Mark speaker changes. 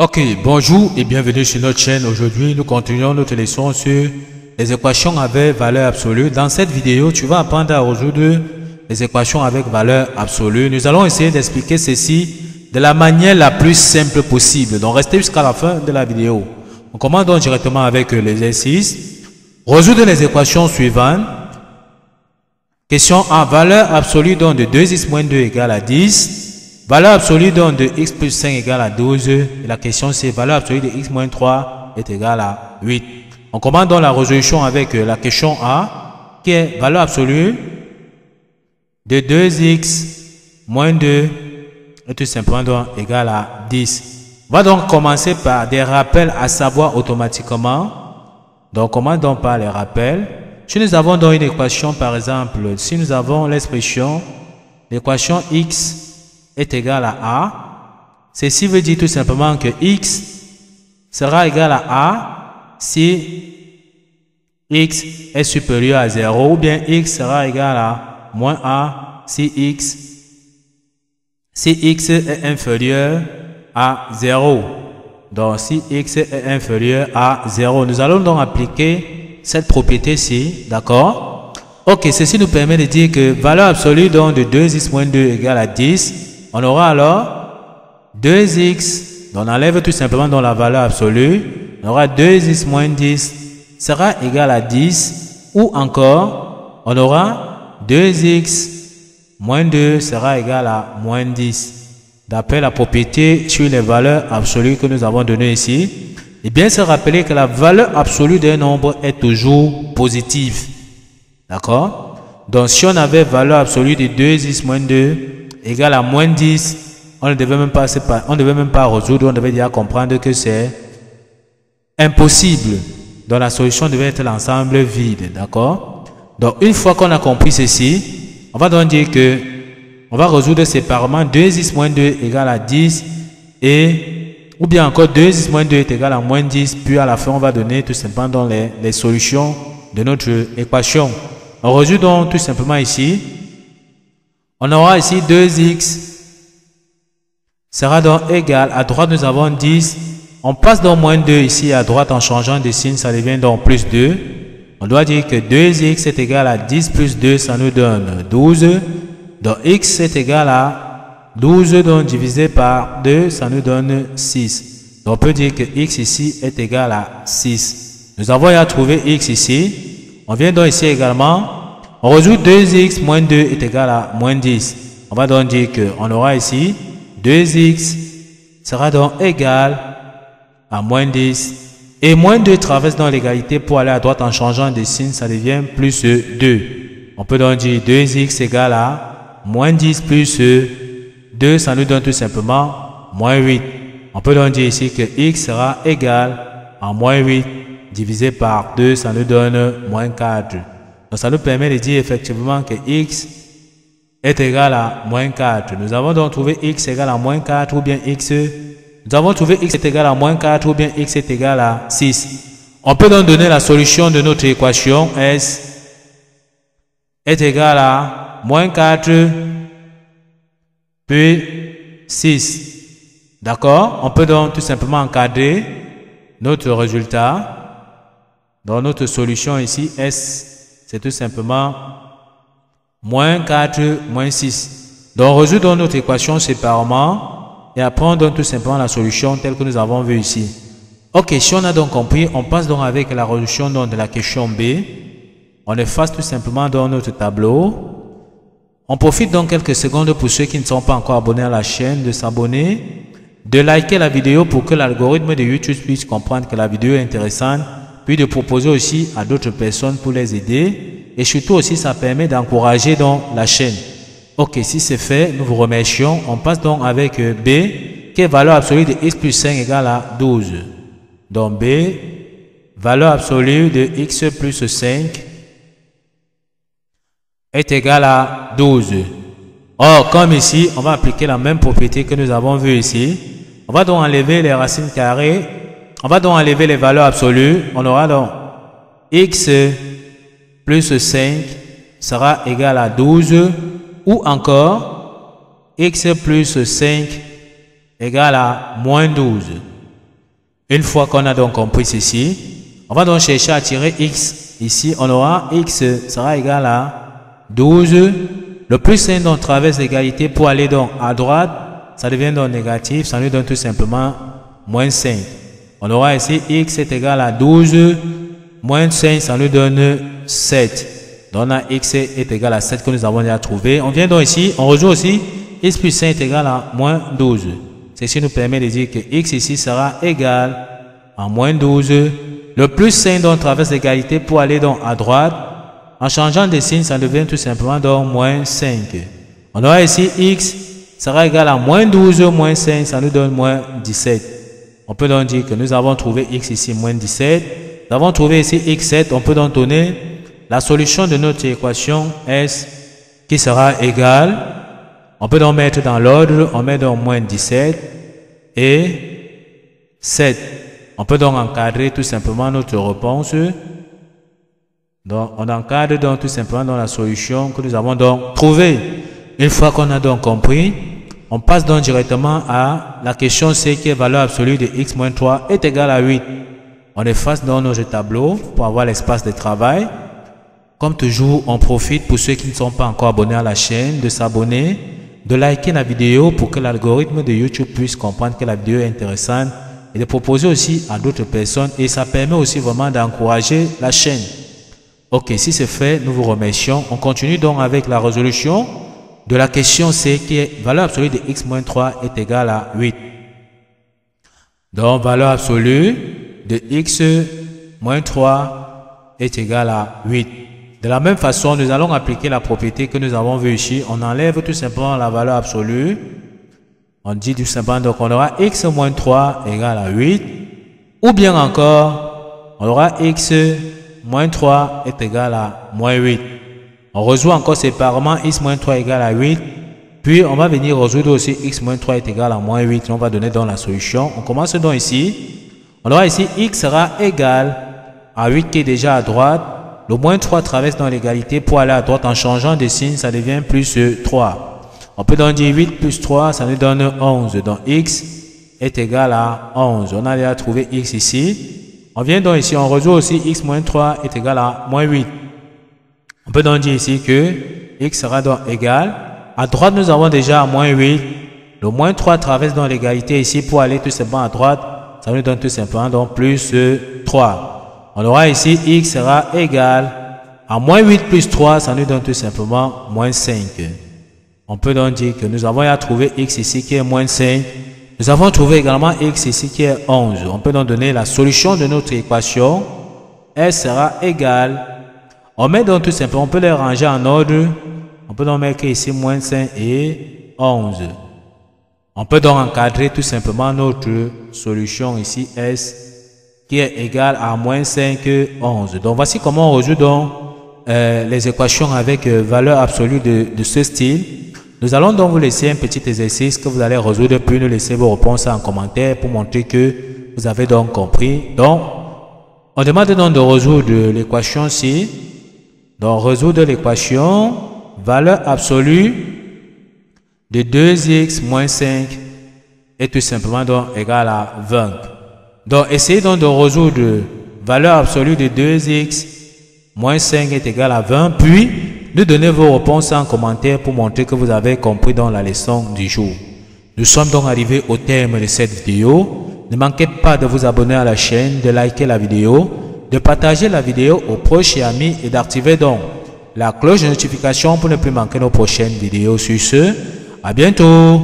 Speaker 1: Ok, bonjour et bienvenue sur notre chaîne. Aujourd'hui, nous continuons notre leçon sur les équations avec valeur absolue. Dans cette vidéo, tu vas apprendre à résoudre les équations avec valeur absolue. Nous allons essayer d'expliquer ceci de la manière la plus simple possible. Donc, restez jusqu'à la fin de la vidéo. On commence donc directement avec l'exercice. Résoudre les équations suivantes. Question A. Valeur absolue donc de 2x moins 2 égale à 10. Valeur absolue donc de x plus 5 égale à 12. Et la question c'est valeur absolue de x moins 3 est égale à 8. On commence donc la résolution avec la question A qui est valeur absolue de 2x moins 2 est tout simplement donc égale à 10. On va donc commencer par des rappels à savoir automatiquement. Donc on commence donc par les rappels. Si nous avons donc une équation par exemple, si nous avons l'expression l'équation x est égal à A. Ceci veut dire tout simplement que X sera égal à A si X est supérieur à 0 ou bien X sera égal à moins A si X est inférieur à 0. Donc si X est inférieur à 0, nous allons donc appliquer cette propriété-ci, d'accord? Ok, ceci nous permet de dire que valeur absolue donc de 2x moins 2 égale à 10. On aura alors 2x, donc on enlève tout simplement dans la valeur absolue, on aura 2x moins 10 sera égal à 10, ou encore, on aura 2x moins 2 sera égal à moins 10. D'après la propriété sur les valeurs absolues que nous avons données ici, et bien se rappeler que la valeur absolue d'un nombre est toujours positive. D'accord? Donc si on avait valeur absolue de 2x moins 2 égale à moins 10, on ne devait même pas résoudre, on devait déjà comprendre que c'est impossible. Donc la solution devait être l'ensemble vide, d'accord? Donc une fois qu'on a compris ceci, on va donc dire que on va résoudre séparément 2x moins 2 égale à 10 ou bien encore 2x moins 2 est égal à moins 10, puis à la fin on va donner tout simplement dans les solutions de notre équation. On résout donc tout simplement ici. On aura ici 2x sera donc égal, à droite nous avons 10, on passe donc moins 2 ici à droite en changeant de signe, ça devient donc plus 2. On doit dire que 2x est égal à 10 plus 2, ça nous donne 12. Donc x est égal à 12, donc divisé par 2, ça nous donne 6. Donc on peut dire que x ici est égal à 6. Nous avons à trouver x ici. On vient donc ici également. On résout 2x moins 2 est égal à moins 10. On va donc dire qu'on aura ici 2x sera donc égal à moins 10. Et moins 2 traverse dans l'égalité pour aller à droite en changeant de signe, ça devient plus 2. On peut donc dire 2x égale à moins 10 plus 2, ça nous donne tout simplement moins 8. On peut donc dire ici que x sera égal à moins 8 divisé par 2, ça nous donne moins 4. Donc ça nous permet de dire effectivement que x est égal à moins 4. Nous avons donc trouvé x égal à moins 4 ou bien nous avons trouvé x est égal à moins 4 ou bien x est égal à 6. On peut donc donner la solution de notre équation s est égal à moins 4 puis 6. D'accord? On peut donc tout simplement encadrer notre résultat. Dans notre solution ici, s c'est tout simplement moins 4, moins 6. Donc, on résout donc notre équation séparément et après on donne tout simplement la solution telle que nous avons vu ici. Ok, si on a donc compris, on passe donc avec la résolution donc de la question B. On efface tout simplement dans notre tableau. On profite donc quelques secondes pour ceux qui ne sont pas encore abonnés à la chaîne de s'abonner, de liker la vidéo pour que l'algorithme de YouTube puisse comprendre que la vidéo est intéressante, puis de proposer aussi à d'autres personnes pour les aider. Et surtout aussi, ça permet d'encourager donc la chaîne. Ok, si c'est fait, nous vous remercions. On passe donc avec B, qui est valeur absolue de x plus 5 égale à 12. Donc B, valeur absolue de x plus 5 est égale à 12. Or, comme ici, on va appliquer la même propriété que nous avons vue ici. On va donc enlever les racines carrées. On va donc enlever les valeurs absolues. On aura donc x plus 5 sera égal à 12 ou encore x plus 5 égale à moins 12. Une fois qu'on a donc compris ceci, on va donc chercher à tirer x. Ici, on aura x sera égal à 12. Le plus 5 donc traverse l'égalité pour aller donc à droite. Ça devient donc négatif. Ça nous donne tout simplement moins 5. On aura ici x est égal à 12. Moins 5, ça nous donne 7. Donc on a x est égal à 7 que nous avons déjà trouvé. On vient donc ici, on rejoue aussi x plus 5 est égal à moins 12. Ceci nous permet de dire que x ici sera égal à moins 12. Le plus 5 donc traverse l'égalité pour aller donc à droite. En changeant de signe, ça devient tout simplement donc moins 5. On aura ici x sera égal à moins 12 moins 5, ça nous donne moins 17. On peut donc dire que nous avons trouvé x ici moins 17. Nous avons trouvé ici x7. On peut donc donner la solution de notre équation S qui sera égale. On peut donc mettre dans l'ordre, on met donc moins 17 et 7. On peut donc encadrer tout simplement notre réponse. Donc, on encadre donc tout simplement dans la solution que nous avons donc trouvée. Une fois qu'on a donc compris, on passe donc directement à la question C qui est valeur absolue de x moins 3 est égale à 8. On efface donc notre tableau pour avoir l'espace de travail. Comme toujours, on profite pour ceux qui ne sont pas encore abonnés à la chaîne de s'abonner, de liker la vidéo pour que l'algorithme de YouTube puisse comprendre que la vidéo est intéressante et de proposer aussi à d'autres personnes, et ça permet aussi vraiment d'encourager la chaîne. Ok, si c'est fait, nous vous remercions. On continue donc avec la résolution de la question C qui est valeur absolue de x moins 3 est égale à 8. Donc valeur absolue de x moins 3 est égale à 8. De la même façon, nous allons appliquer la propriété que nous avons vue ici. On enlève tout simplement la valeur absolue. On dit tout simplement, donc on aura x moins 3 égale à 8. Ou bien encore, on aura x moins 3 est égal à moins 8. On résout encore séparément x moins 3 égale à 8. Puis on va venir résoudre aussi x moins 3 est égal à moins 8. On va donner donc la solution. On commence donc ici. On aura ici x sera égal à 8 qui est déjà à droite. Le moins 3 traverse dans l'égalité pour aller à droite. En changeant de signe, ça devient plus 3. On peut donc dire 8 plus 3, ça nous donne 11. Donc x est égal à 11. On a déjà trouvé x ici. On vient donc ici, on résout aussi x moins 3 est égal à moins 8. On peut donc dire ici que x sera donc égal. À droite, nous avons déjà moins 8. Le moins 3 traverse dans l'égalité ici pour aller tout simplement à droite. Ça nous donne tout simplement donc plus 3. On aura ici x sera égal à moins 8 plus 3, ça nous donne tout simplement moins 5. On peut donc dire que nous avons trouvé x ici qui est moins 5. Nous avons trouvé également x ici qui est 11. On peut donc donner la solution de notre équation. S sera égal. On met donc tout simplement, on peut les ranger en ordre. On peut donc mettre ici moins 5 et 11. On peut donc encadrer tout simplement notre solution ici S qui est égale à moins 5 et 11. Donc voici comment on résout donc les équations avec valeur absolue de ce style. Nous allons donc vous laisser un petit exercice que vous allez résoudre, puis nous laisser vos réponses en commentaire pour montrer que vous avez donc compris. Donc, on demande donc de résoudre l'équation ci. Donc, résoudre l'équation valeur absolue de 2x moins 5 est tout simplement donc égal à 20. Donc, essayez donc de résoudre valeur absolue de 2x moins 5 est égal à 20, puis nous donnez vos réponses en commentaire pour montrer que vous avez compris dans la leçon du jour. Nous sommes donc arrivés au terme de cette vidéo. Ne manquez pas de vous abonner à la chaîne, de liker la vidéo, de partager la vidéo aux proches et amis et d'activer donc la cloche de notification pour ne plus manquer nos prochaines vidéos. Sur ce, à bientôt.